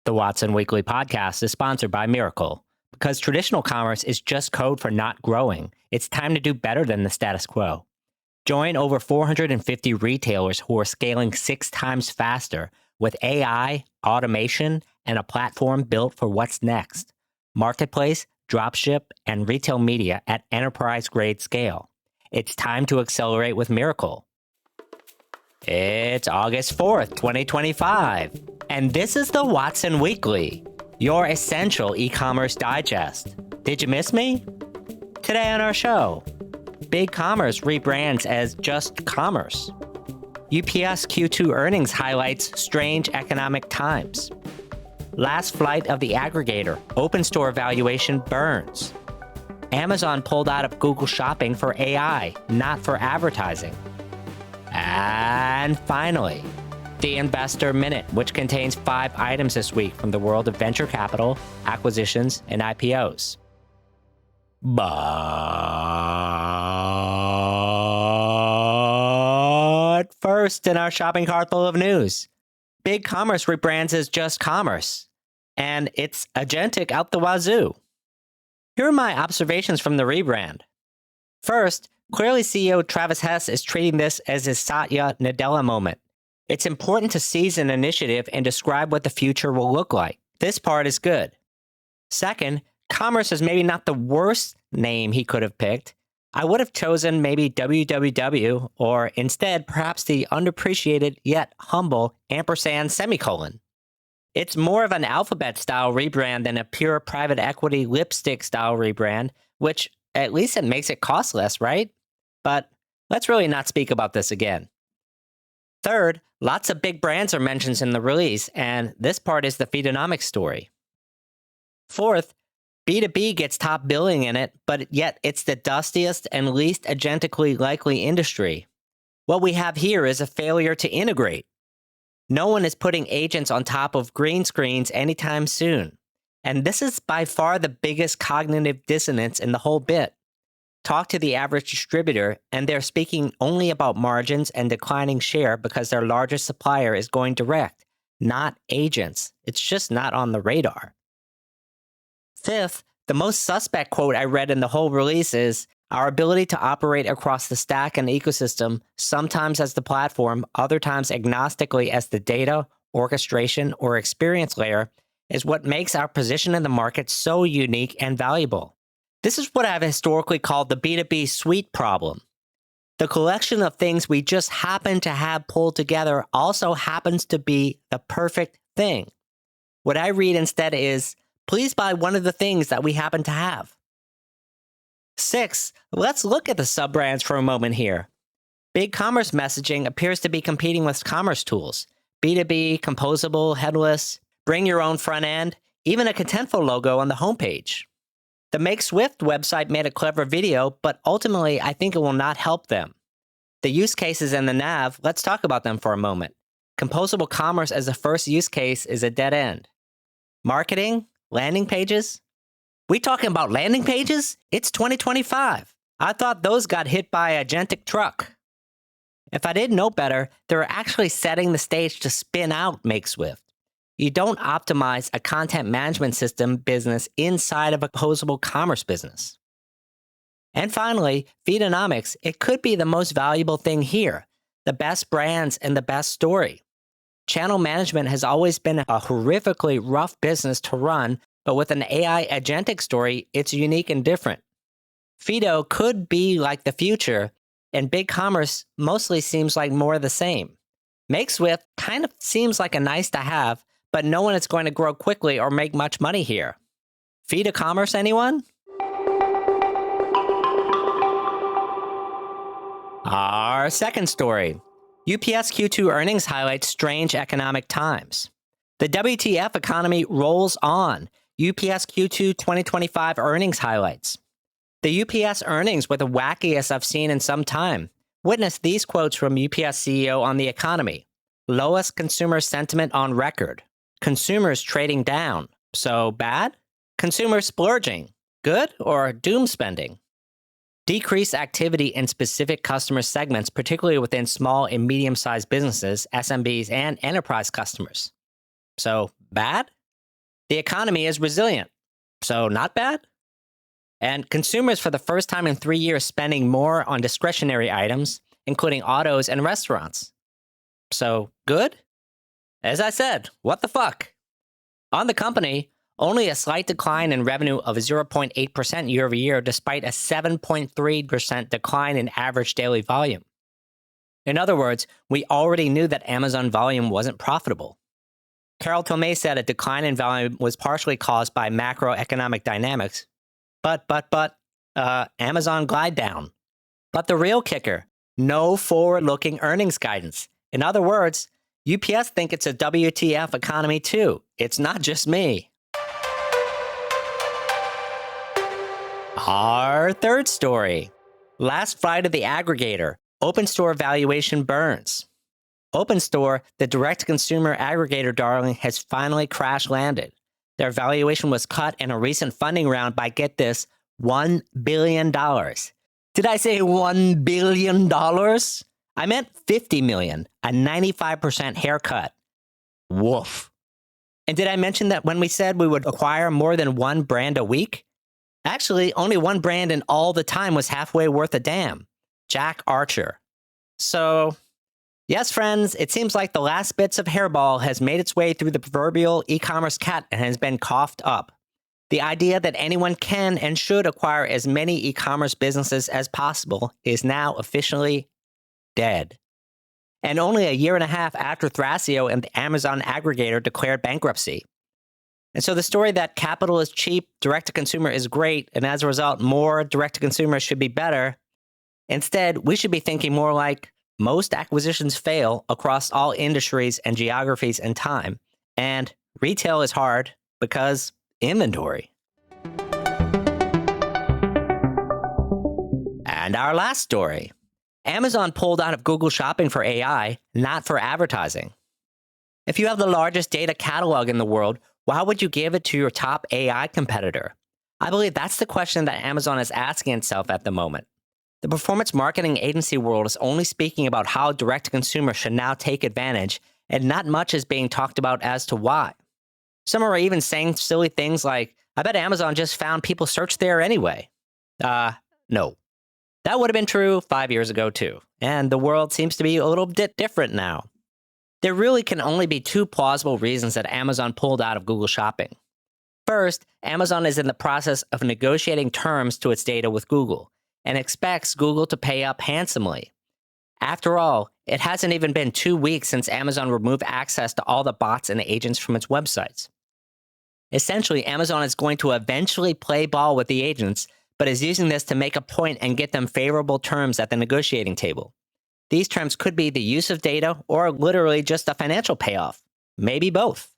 The Watson Weekly podcast is sponsored by Miracle. Because traditional commerce is just code for not growing, it's time to do better than the status quo. Join over 450 retailers who are scaling 6 times faster with AI, automation, and a platform built for what's next. Marketplace, dropship, and retail media at enterprise-grade scale. It's time to accelerate with Miracle. It's August 4th, 2025, and this is the Watson Weekly, your essential e-commerce digest. Did you miss me? Today on our show, Bigcommerce rebrands as Just Commerce. UPS Q2 earnings highlights strange economic times. Last flight of the Aggregator, OpenStore valuation burns. Amazon pulled out of Google Shopping for AI, not for advertising. And finally, the Investor Minute, which contains 5 items this week from the world of venture capital, acquisitions, and IPOs. But first, in our shopping cart full of news, Bigcommerce rebrands as Just Commerce, and it's agentic out the wazoo. Here are my observations from the rebrand. First, clearly CEO Travis Hess is treating this as his Satya Nadella moment. It's important to seize an initiative and describe what the future will look like. This part is good. Second, commerce is maybe not the worst name he could have picked. I would have chosen maybe www, or instead perhaps the underappreciated yet humble ampersand semicolon. It's more of an alphabet-style rebrand than a pure private equity lipstick-style rebrand, which at least it makes it cost less, right? But let's really not speak about this again. Third, lots of big brands are mentioned in the release, and this part is the Feedonomics story. Fourth, B2B gets top billing in it, but yet it's the dustiest and least agentically likely industry. What we have here is a failure to integrate. No one is putting agents on top of green screens anytime soon. And this is by far the biggest cognitive dissonance in the whole bit. Talk to the average distributor, and they're speaking only about margins and declining share because their largest supplier is going direct, not agents. It's just not on the radar. Fifth, the most suspect quote I read in the whole release is, "Our ability to operate across the stack and ecosystem, sometimes as the platform, other times agnostically as the data, orchestration, or experience layer, is what makes our position in the market so unique and valuable." This is what I've historically called the B2B suite problem. The collection of things we just happen to have pulled together also happens to be the perfect thing. What I read instead is, please buy one of the things that we happen to have. 6, let's look at the sub-brands for a moment here. Bigcommerce messaging appears to be competing with commerce tools. B2B, composable, headless, bring your own front end, even a Contentful logo on the homepage. The Make Swift website made a clever video, but ultimately I think it will not help them. The use cases in the nav, let's talk about them for a moment. Composable commerce as a first use case is a dead end. Marketing? Landing pages? We talking about landing pages? It's 2025. I thought those got hit by a agentic truck. If I didn't know better, they're actually setting the stage to spin out Make Swift. You don't optimize a content management system business inside of a composable commerce business. And finally, Feedonomics, it could be the most valuable thing here, the best brands and the best story. Channel management has always been a horrifically rough business to run, but with an AI agentic story, it's unique and different. Feedo could be like the future, and Bigcommerce mostly seems like more of the same. Make Swift kind of seems like a nice to have, but no one is going to grow quickly or make much money here. Feedonomics, anyone? Our second story. UPS Q2 earnings highlights strange economic times. The WTF economy rolls on. UPS Q2 2025 earnings highlights. The UPS earnings were the wackiest I've seen in some time. Witness these quotes from UPS CEO on the economy. Lowest consumer sentiment on record. Consumers trading down. So bad? Consumers splurging. Good or doom spending? Decreased activity in specific customer segments, particularly within small and medium-sized businesses, SMBs, and enterprise customers. So bad? The economy is resilient, so not bad. And consumers, for the first time in 3 years, spending more on discretionary items, including autos and restaurants. So good? As I said, what the fuck? On the company, only a slight decline in revenue of 0.8% year over year, despite a 7.3% decline in average daily volume. In other words, we already knew that Amazon volume wasn't profitable. Carol Tomei said a decline in volume was partially caused by macroeconomic dynamics, but Amazon glide down. But the real kicker, no forward-looking earnings guidance. In other words, UPS think it's a WTF economy too. It's not just me. Our third story. Last flight of the aggregator, OpenStore valuation burns. OpenStore, the direct-to-consumer aggregator darling, has finally crash-landed. Their valuation was cut in a recent funding round by, get this, $1 billion. Did I say $1 billion? I meant $50 million, a 95% haircut. Woof. And did I mention that when we said we would acquire more than one brand a week? Actually, only one brand in all the time was halfway worth a damn. Jack Archer. So, yes, friends, it seems like the last bits of hairball has made its way through the proverbial e-commerce cat and has been coughed up. The idea that anyone can and should acquire as many e-commerce businesses as possible is now officially dead. And only a year and a half after Thrasio and the Amazon aggregator declared bankruptcy. And so the story that capital is cheap, direct-to-consumer is great, and as a result, more direct-to-consumer should be better. Instead, we should be thinking more like, most acquisitions fail across all industries and geographies and time. And retail is hard because inventory. And our last story. Amazon pulled out of Google Shopping for AI, not for advertising. If you have the largest data catalog in the world, why would you give it to your top AI competitor? I believe that's the question that Amazon is asking itself at the moment. The performance marketing agency world is only speaking about how direct-to-consumer should now take advantage, and not much is being talked about as to why. Some are even saying silly things like, I bet Amazon just found people search there anyway. No. That would have been true 5 years ago too, and the world seems to be a little bit different now. There really can only be two plausible reasons that Amazon pulled out of Google Shopping. First, Amazon is in the process of negotiating terms to its data with Google, and expects Google to pay up handsomely. After all, it hasn't even been 2 weeks since Amazon removed access to all the bots and agents from its websites. Essentially, Amazon is going to eventually play ball with the agents, but is using this to make a point and get them favorable terms at the negotiating table. These terms could be the use of data or literally just a financial payoff. Maybe both.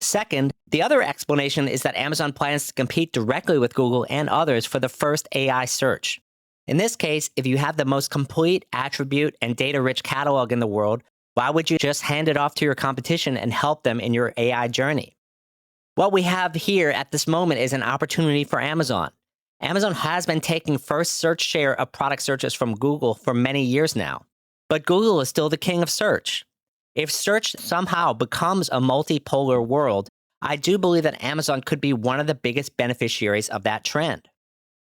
Second, the other explanation is that Amazon plans to compete directly with Google and others for the first AI search. In this case, if you have the most complete attribute and data-rich catalog in the world, why would you just hand it off to your competition and help them in your AI journey? What we have here at this moment is an opportunity for Amazon. Amazon has been taking first search share of product searches from Google for many years now. But Google is still the king of search. If search somehow becomes a multipolar world, I do believe that Amazon could be one of the biggest beneficiaries of that trend.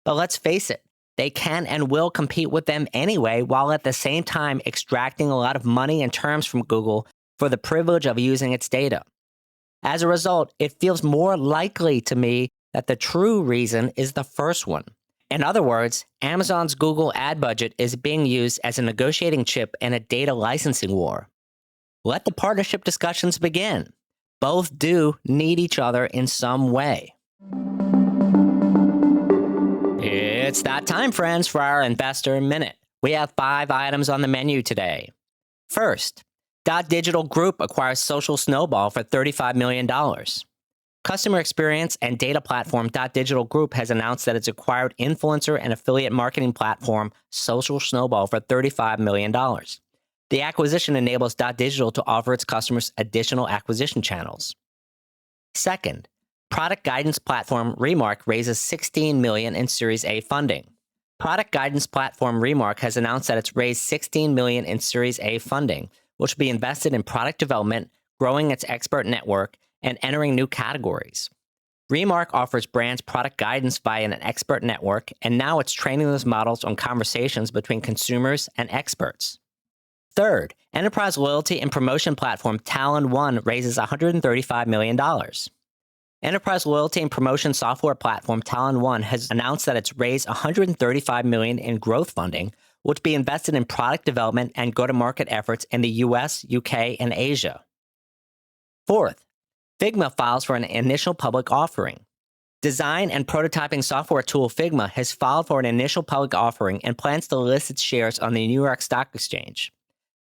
But let's face it, they can and will compete with them anyway, while at the same time extracting a lot of money and terms from Google for the privilege of using its data. As a result, it feels more likely to me that the true reason is the first one. In other words, Amazon's Google ad budget is being used as a negotiating chip in a data licensing war. Let the partnership discussions begin. Both do need each other in some way. It's that time, friends, for our Investor Minute. We have 5 items on the menu today. First, Dot Digital Group acquires Social Snowball for $35 million. Customer experience and data platform Dot Digital Group has announced that it's acquired influencer and affiliate marketing platform Social Snowball for $35 million. The acquisition enables Dot Digital to offer its customers additional acquisition channels. Second, product guidance platform Remark raises $16 million in Series A funding. Product guidance platform Remark has announced that it's raised $16 million in Series A funding, which will be invested in product development, growing its expert network, and entering new categories. Remark offers brands product guidance via an expert network, and now it's training those models on conversations between consumers and experts. Third, enterprise loyalty and promotion platform Talon One raises $135 million. Enterprise loyalty and promotion software platform Talon One has announced that it's raised $135 million in growth funding, which will be invested in product development and go-to-market efforts in the US, UK, and Asia. Fourth, Figma files for an initial public offering. Design and prototyping software tool Figma has filed for an initial public offering and plans to list its shares on the New York Stock Exchange.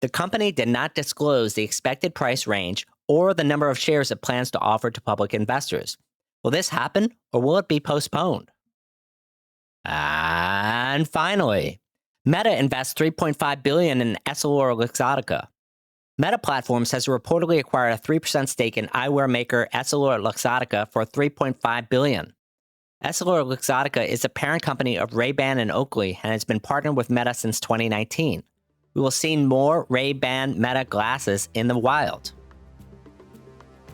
The company did not disclose the expected price range or the number of shares it plans to offer to public investors. Will this happen, or will it be postponed? And finally, Meta invests $3.5 billion in EssilorLuxottica. Meta Platforms has reportedly acquired a 3% stake in eyewear maker EssilorLuxottica for $3.5 billion. EssilorLuxottica is the parent company of Ray-Ban and Oakley and has been partnered with Meta since 2019. We will see more Ray-Ban Meta glasses in the wild.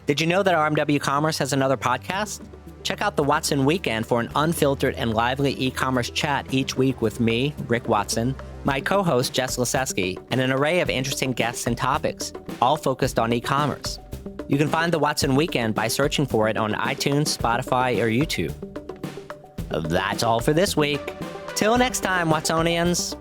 Did you know that RMW Commerce has another podcast? Check out the Watson Weekend for an unfiltered and lively e-commerce chat each week with me, Rick Watson, my co-host Jess Lasesky, and an array of interesting guests and topics, all focused on e-commerce. You can find the Watson Weekend by searching for it on iTunes, Spotify, or YouTube. That's all for this week. Till next time, Watsonians.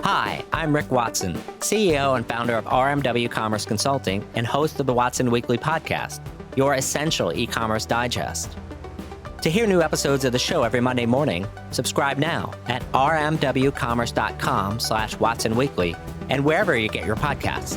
Hi, I'm Rick Watson, CEO and founder of RMW Commerce Consulting and host of the Watson Weekly Podcast, your essential e-commerce digest. To hear new episodes of the show every Monday morning, subscribe now at rmwcommerce.com/WatsonWeekly and wherever you get your podcasts.